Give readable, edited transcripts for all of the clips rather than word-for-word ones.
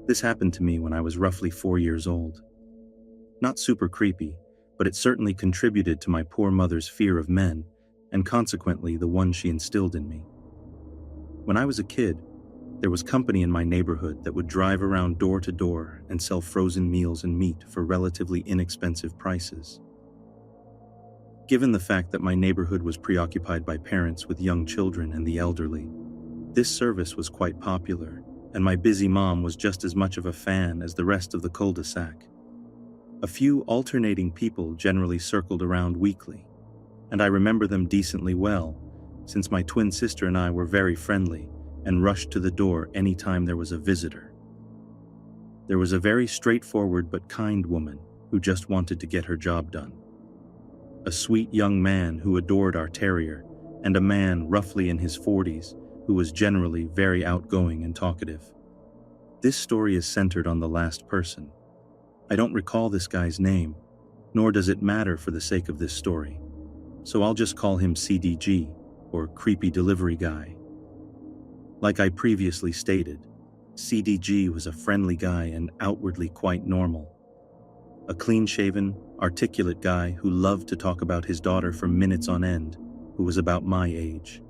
This happened to me when I was roughly 4 years old. Not super creepy, but it certainly contributed to my poor mother's fear of men, and consequently the one she instilled in me. When I was a kid, there was company in my neighborhood that would drive around door to door and sell frozen meals and meat for relatively inexpensive prices. Given the fact that my neighborhood was preoccupied by parents with young children and the elderly, this service was quite popular, and my busy mom was just as much of a fan as the rest of the cul-de-sac. A few alternating people generally circled around weekly, and I remember them decently well, since my twin sister and I were very friendly and rushed to the door anytime there was a visitor. There was a very straightforward but kind woman who just wanted to get her job done. A sweet young man who adored our terrier, and a man roughly in his 40s who was generally very outgoing and talkative. This story is centered on the last person. I don't recall this guy's name, nor does it matter for the sake of this story, so I'll just call him CDG, or Creepy Delivery Guy. Like I previously stated, CDG was a friendly guy and outwardly quite normal. A clean-shaven, articulate guy who loved to talk about his daughter for minutes on end, who was about my age.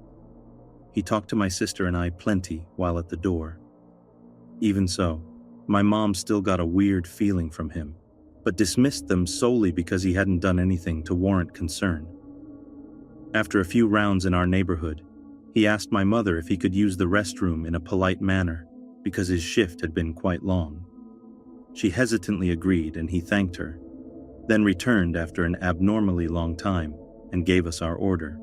He talked to my sister and I plenty while at the door. Even so, my mom still got a weird feeling from him, but dismissed them solely because he hadn't done anything to warrant concern. After a few rounds in our neighborhood, he asked my mother if he could use the restroom in a polite manner because his shift had been quite long. She hesitantly agreed and he thanked her, then returned after an abnormally long time and gave us our order.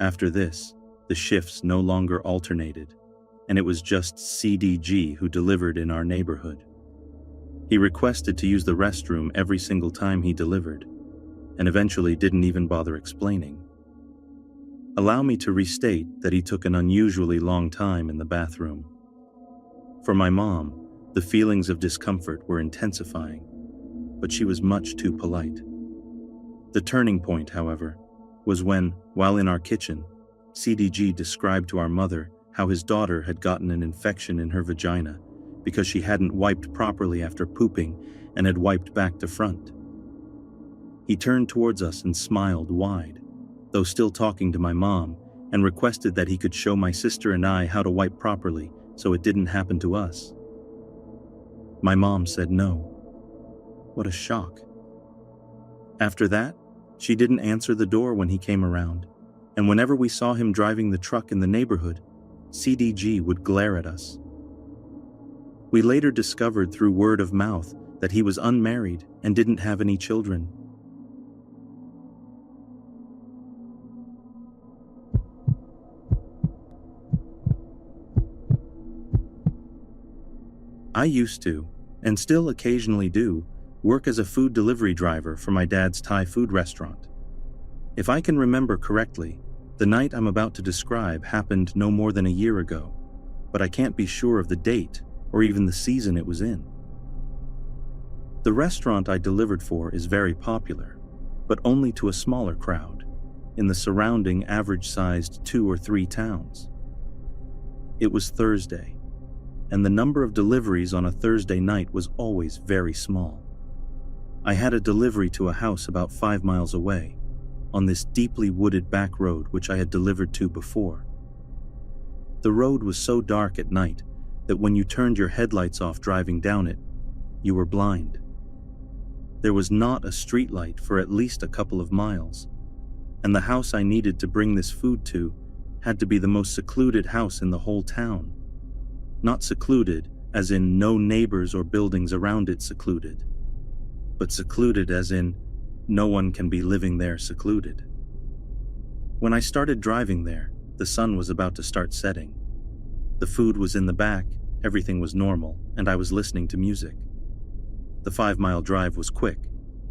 After this, the shifts no longer alternated, and it was just CDG who delivered in our neighborhood. He requested to use the restroom every single time he delivered, and eventually didn't even bother explaining. Allow me to restate that he took an unusually long time in the bathroom. For my mom, the feelings of discomfort were intensifying, but she was much too polite. The turning point, however, was when, while in our kitchen, CDG described to our mother how his daughter had gotten an infection in her vagina because she hadn't wiped properly after pooping and had wiped back to front. He turned towards us and smiled wide, though still talking to my mom, and requested that he could show my sister and I how to wipe properly so it didn't happen to us. My mom said no. What a shock. After that, she didn't answer the door when he came around, and whenever we saw him driving the truck in the neighborhood, CDG would glare at us. We later discovered through word of mouth that he was unmarried and didn't have any children. I used to, and still occasionally do, work as a food delivery driver for my dad's Thai food restaurant. If I can remember correctly, the night I'm about to describe happened no more than a year ago, but I can't be sure of the date or even the season it was in. The restaurant I delivered for is very popular, but only to a smaller crowd, in the surrounding average-sized 2 or 3 towns. It was Thursday, and the number of deliveries on a Thursday night was always very small. I had a delivery to a house about 5 miles away, on this deeply wooded back road which I had delivered to before. The road was so dark at night that when you turned your headlights off driving down it, you were blind. There was not a street light for at least a couple of miles, and the house I needed to bring this food to had to be the most secluded house in the whole town. Not secluded as in no neighbors or buildings around it secluded, but secluded as in no one can be living there secluded. When I started driving there, the sun was about to start setting. The food was in the back, everything was normal, and I was listening to music. The 5-mile drive was quick,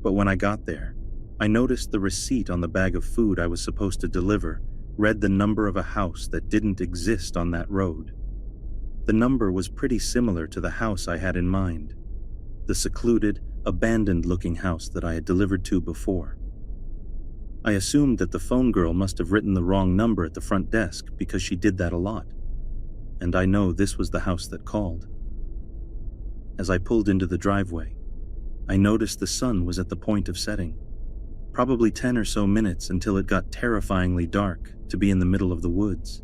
but when I got there, I noticed the receipt on the bag of food I was supposed to deliver read the number of a house that didn't exist on that road. The number was pretty similar to the house I had in mind, the secluded, abandoned-looking house that I had delivered to before. I assumed that the phone girl must have written the wrong number at the front desk because she did that a lot, and I know this was the house that called. As I pulled into the driveway, I noticed the sun was at the point of setting. Probably 10 or so minutes until it got terrifyingly dark to be in the middle of the woods.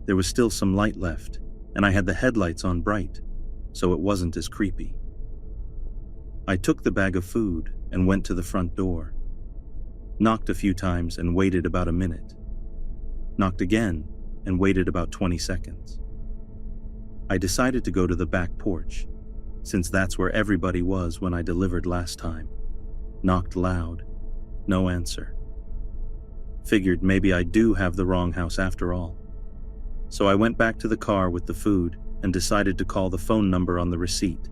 There was still some light left, and I had the headlights on bright, so it wasn't as creepy. I took the bag of food and went to the front door. Knocked a few times and waited about a minute. Knocked again and waited about 20 seconds. I decided to go to the back porch, since that's where everybody was when I delivered last time. Knocked loud. No answer. Figured maybe I do have the wrong house after all. So I went back to the car with the food and decided to call the phone number on the receipt.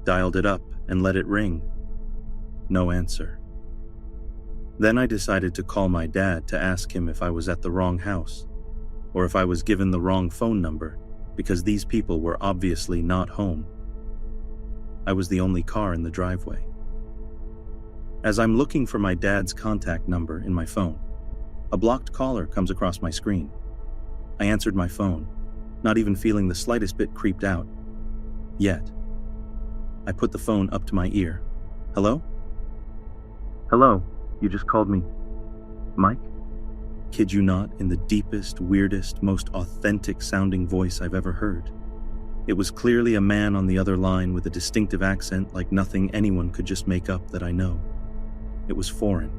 Dialed it up and let it ring. No answer. Then I decided to call my dad to ask him if I was at the wrong house, or if I was given the wrong phone number, because these people were obviously not home. I was the only car in the driveway. As I'm looking for my dad's contact number in my phone, a blocked caller comes across my screen. I answered my phone, not even feeling the slightest bit creeped out. Yet. I put the phone up to my ear. Hello? Hello, you just called me. Mike? Kid you not, in the deepest, weirdest, most authentic sounding voice I've ever heard. It was clearly a man on the other line with a distinctive accent like nothing anyone could just make up that I know. It was foreign.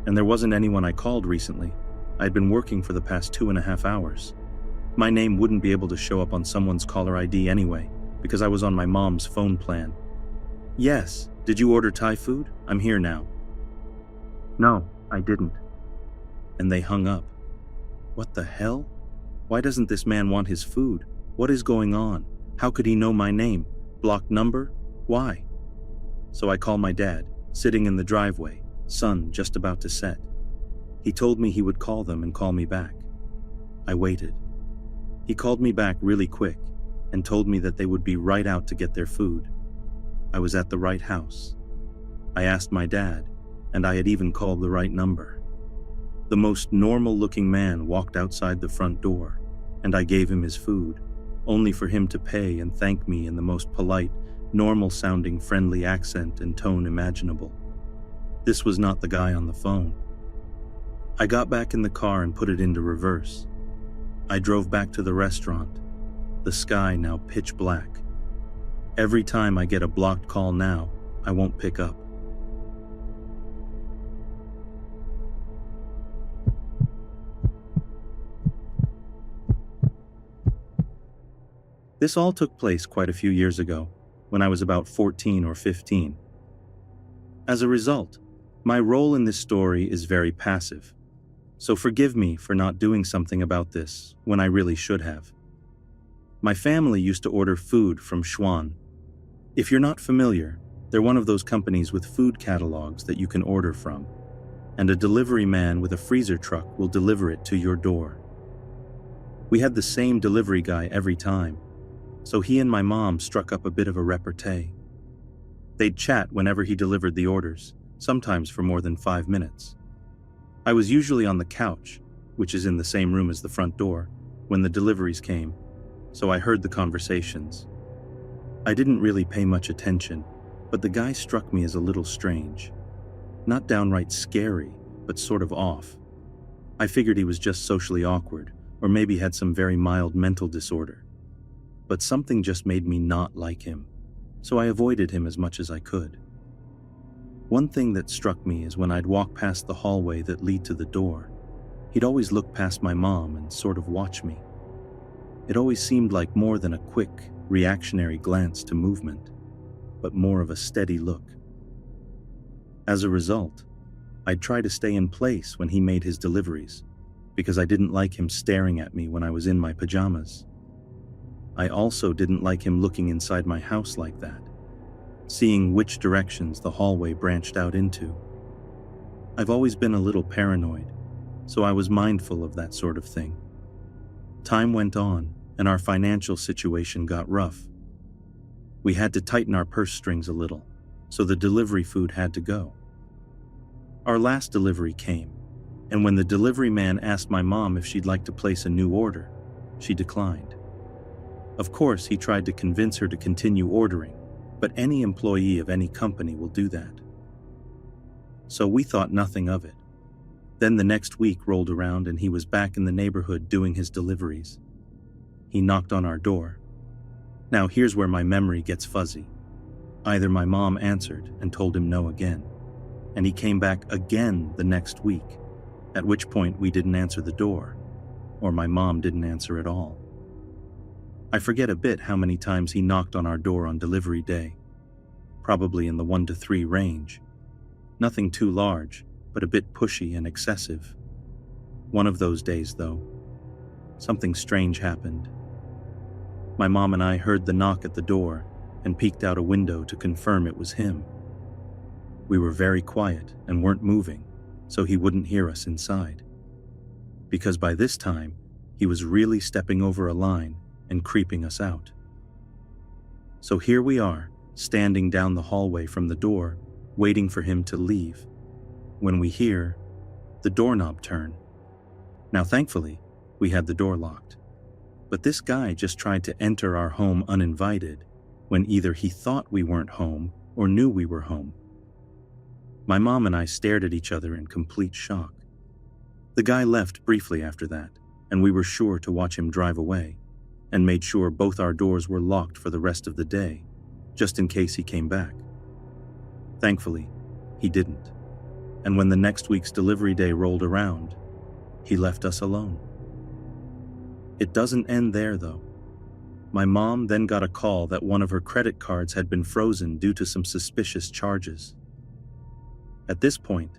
And there wasn't anyone I called recently. I'd been working for the past 2.5 hours. My name wouldn't be able to show up on someone's caller ID anyway, because I was on my mom's phone plan. Yes, did you order Thai food? I'm here now. No, I didn't. And they hung up. What the hell? Why doesn't this man want his food? What is going on? How could he know my name? Blocked number? Why? So I call my dad, sitting in the driveway, sun just about to set. He told me he would call them and call me back. I waited. He called me back really quick and told me that they would be right out to get their food. I was at the right house. I asked my dad, and I had even called the right number. The most normal-looking man walked outside the front door, and I gave him his food, only for him to pay and thank me in the most polite, normal-sounding, friendly accent and tone imaginable. This was not the guy on the phone. I got back in the car and put it into reverse. I drove back to the restaurant, the sky now pitch black. Every time I get a blocked call now, I won't pick up. This all took place quite a few years ago, when I was about 14 or 15. As a result, my role in this story is very passive, so forgive me for not doing something about this when I really should have. My family used to order food from Schwan. If you're not familiar, they're one of those companies with food catalogs that you can order from, and a delivery man with a freezer truck will deliver it to your door. We had the same delivery guy every time, so he and my mom struck up a bit of a repartee. They'd chat whenever he delivered the orders, sometimes for more than 5 minutes. I was usually on the couch, which is in the same room as the front door, when the deliveries came, so I heard the conversations. I didn't really pay much attention, but the guy struck me as a little strange. Not downright scary, but sort of off. I figured he was just socially awkward, or maybe had some very mild mental disorder. But something just made me not like him, so I avoided him as much as I could. One thing that struck me is when I'd walk past the hallway that led to the door, he'd always look past my mom and sort of watch me. It always seemed like more than a quick, reactionary glance to movement, but more of a steady look. As a result, I'd try to stay in place when he made his deliveries, because I didn't like him staring at me when I was in my pajamas. I also didn't like him looking inside my house like that, seeing which directions the hallway branched out into. I've always been a little paranoid, so I was mindful of that sort of thing. Time went on, and our financial situation got rough. We had to tighten our purse strings a little, so the delivery food had to go. Our last delivery came, and when the delivery man asked my mom if she'd like to place a new order, she declined. Of course, he tried to convince her to continue ordering, but any employee of any company will do that. So we thought nothing of it. Then the next week rolled around and he was back in the neighborhood doing his deliveries. He knocked on our door. Now here's where my memory gets fuzzy. Either my mom answered and told him no again, and he came back again the next week, at which point we didn't answer the door, or my mom didn't answer at all. I forget a bit how many times he knocked on our door on delivery day, probably in the 1 to 3 range. Nothing too large, but a bit pushy and excessive. One of those days, though, something strange happened. My mom and I heard the knock at the door and peeked out a window to confirm it was him. We were very quiet and weren't moving, so he wouldn't hear us inside. Because by this time, he was really stepping over a line and creeping us out. So here we are, standing down the hallway from the door, waiting for him to leave, when we hear the doorknob turn. Now thankfully, we had the door locked. But this guy just tried to enter our home uninvited, when either he thought we weren't home or knew we were home. My mom and I stared at each other in complete shock. The guy left briefly after that, and we were sure to watch him drive away, and made sure both our doors were locked for the rest of the day, just in case he came back. Thankfully, he didn't, and when the next week's delivery day rolled around, he left us alone. It doesn't end there, though. My mom then got a call that one of her credit cards had been frozen due to some suspicious charges. At this point,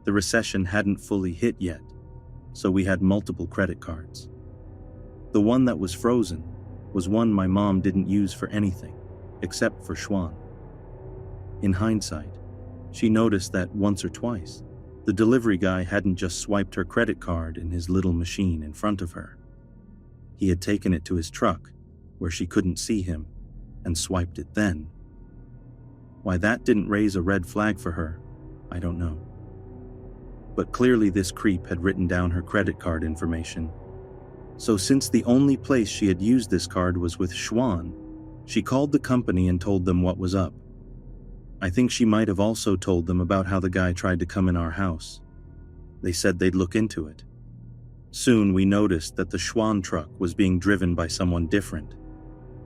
the recession hadn't fully hit yet, so we had multiple credit cards. The one that was frozen was one my mom didn't use for anything, except for Schwan. In hindsight, she noticed that once or twice, the delivery guy hadn't just swiped her credit card in his little machine in front of her. He had taken it to his truck, where she couldn't see him, and swiped it then. Why that didn't raise a red flag for her, I don't know. But clearly this creep had written down her credit card information. So since the only place she had used this card was with Schwan, she called the company and told them what was up. I think she might have also told them about how the guy tried to come in our house. They said they'd look into it. Soon we noticed that the Schwan truck was being driven by someone different,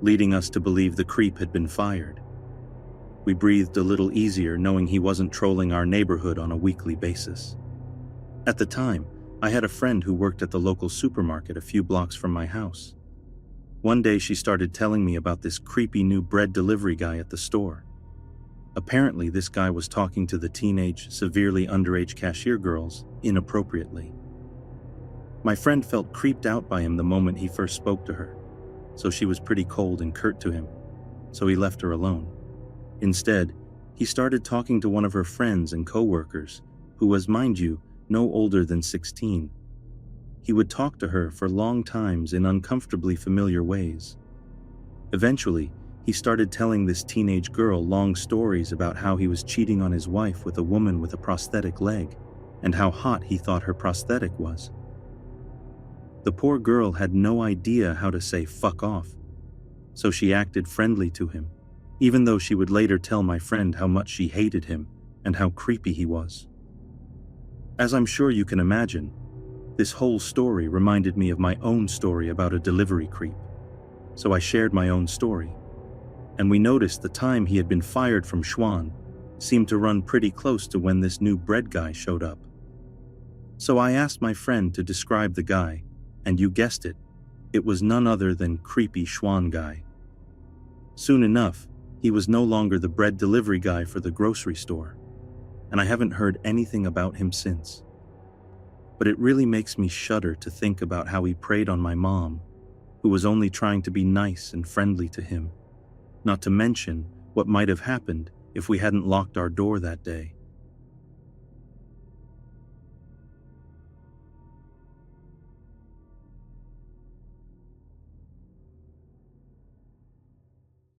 leading us to believe the creep had been fired. We breathed a little easier knowing he wasn't trolling our neighborhood on a weekly basis. At the time, I had a friend who worked at the local supermarket a few blocks from my house. One day she started telling me about this creepy new bread delivery guy at the store. Apparently this guy was talking to the teenage, severely underage cashier girls inappropriately. My friend felt creeped out by him the moment he first spoke to her, so she was pretty cold and curt to him, so he left her alone. Instead, he started talking to one of her friends and co-workers, who was, mind you, no older than 16. He would talk to her for long times in uncomfortably familiar ways. Eventually, he started telling this teenage girl long stories about how he was cheating on his wife with a woman with a prosthetic leg, and how hot he thought her prosthetic was. The poor girl had no idea how to say fuck off, so she acted friendly to him, even though she would later tell my friend how much she hated him and how creepy he was. As I'm sure you can imagine, this whole story reminded me of my own story about a delivery creep, so I shared my own story, and we noticed the time he had been fired from Schwan seemed to run pretty close to when this new bread guy showed up. So I asked my friend to describe the guy, and you guessed it, it was none other than creepy Schwan guy. Soon enough, he was no longer the bread delivery guy for the grocery store, and I haven't heard anything about him since. But it really makes me shudder to think about how he preyed on my mom, who was only trying to be nice and friendly to him, not to mention what might have happened if we hadn't locked our door that day.